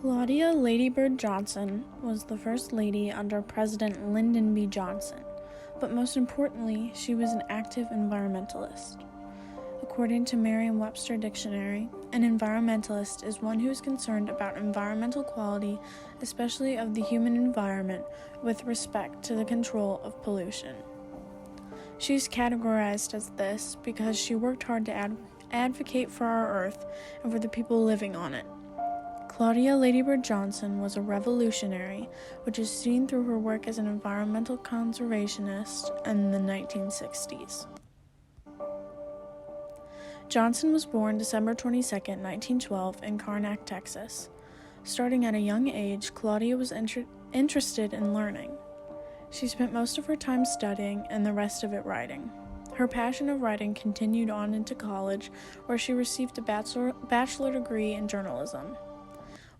Claudia Lady Bird Johnson was the first lady under President Lyndon B. Johnson, but most importantly, she was an active environmentalist. According to Merriam-Webster Dictionary, an environmentalist is one who is concerned about environmental quality, especially of the human environment, with respect to the control of pollution. She is categorized as this because she worked hard to advocate for our Earth and for the people living on it. Claudia Lady Bird Johnson was a revolutionary, which is seen through her work as an environmental conservationist in the 1960s. Johnson was born December 22, 1912, in Karnak, Texas. Starting at a young age, Claudia was interested in learning. She spent most of her time studying and the rest of it writing. Her passion of writing continued on into college, where she received a bachelor degree in journalism,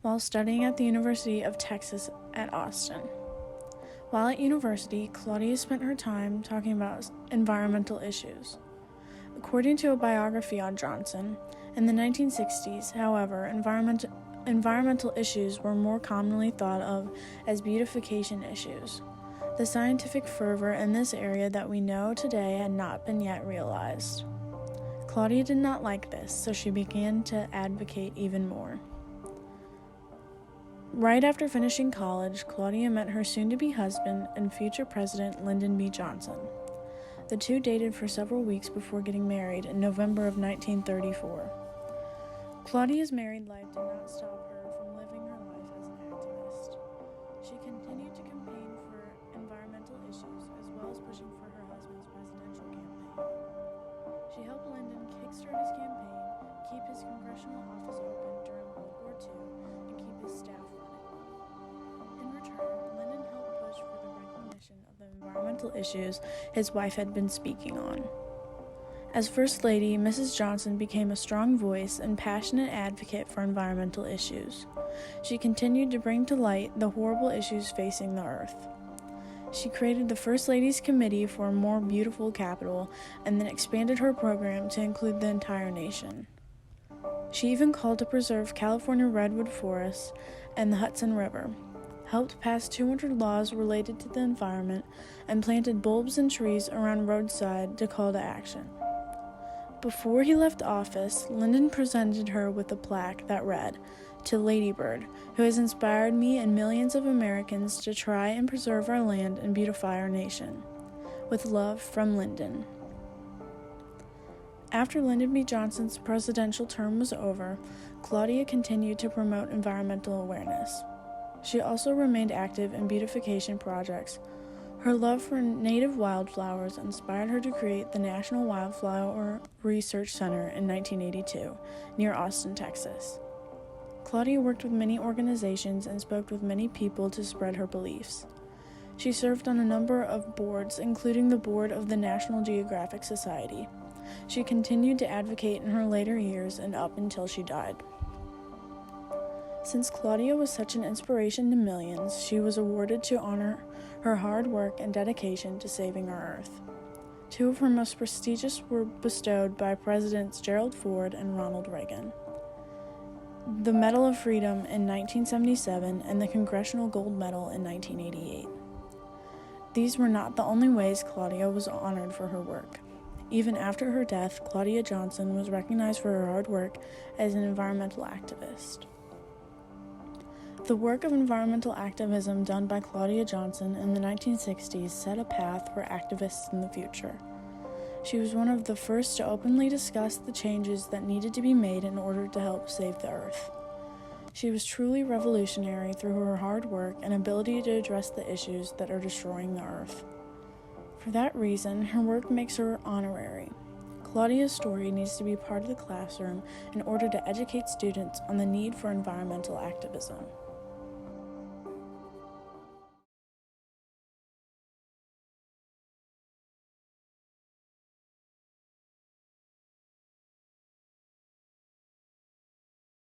while studying at the University of Texas at Austin. While at university, Claudia spent her time talking about environmental issues. According to a biography on Johnson, in the 1960s, however, environmental issues were more commonly thought of as beautification issues. The scientific fervor in this area that we know today had not been yet realized. Claudia did not like this, so she began to advocate even more. Right after finishing college, Claudia met her soon-to-be husband and future president Lyndon B. Johnson. The two dated for several weeks before getting married in November of 1934. Claudia's married life did not stop her from living her life as an activist. She continued to campaign for environmental issues as well as pushing for her husband's presidential campaign. She helped Lyndon kickstart his campaign, keep his congressional office open during World War II, and keep his staff running. In return, Lyndon helped push for the recognition of the environmental issues his wife had been speaking on. As First Lady, Mrs. Johnson became a strong voice and passionate advocate for environmental issues. She continued to bring to light the horrible issues facing the Earth. She created the First Lady's Committee for a More Beautiful Capital and then expanded her program to include the entire nation. She even called to preserve California redwood forests and the Hudson River, helped pass 200 laws related to the environment, and planted bulbs and trees around roadside to call to action. Before he left office, Lyndon presented her with a plaque that read, "To Lady Bird, who has inspired me and millions of Americans to try and preserve our land and beautify our nation. With love, from Lyndon." After Lyndon B. Johnson's presidential term was over, Claudia continued to promote environmental awareness. She also remained active in beautification projects. Her love for native wildflowers inspired her to create the National Wildflower Research Center in 1982, near Austin, Texas. Claudia worked with many organizations and spoke with many people to spread her beliefs. She served on a number of boards, including the board of the National Geographic Society. She continued to advocate in her later years and up until she died. Since Claudia was such an inspiration to millions, she was awarded to honor her hard work and dedication to saving our Earth. Two of her most prestigious were bestowed by Presidents Gerald Ford and Ronald Reagan: the Medal of Freedom in 1977 and the Congressional Gold Medal in 1988. These were not the only ways Claudia was honored for her work. Even after her death, Claudia Johnson was recognized for her hard work as an environmental activist. The work of environmental activism done by Claudia Johnson in the 1960s set a path for activists in the future. She was one of the first to openly discuss the changes that needed to be made in order to help save the Earth. She was truly revolutionary through her hard work and ability to address the issues that are destroying the Earth. For that reason, her work makes her honorary. Claudia's story needs to be part of the classroom in order to educate students on the need for environmental activism.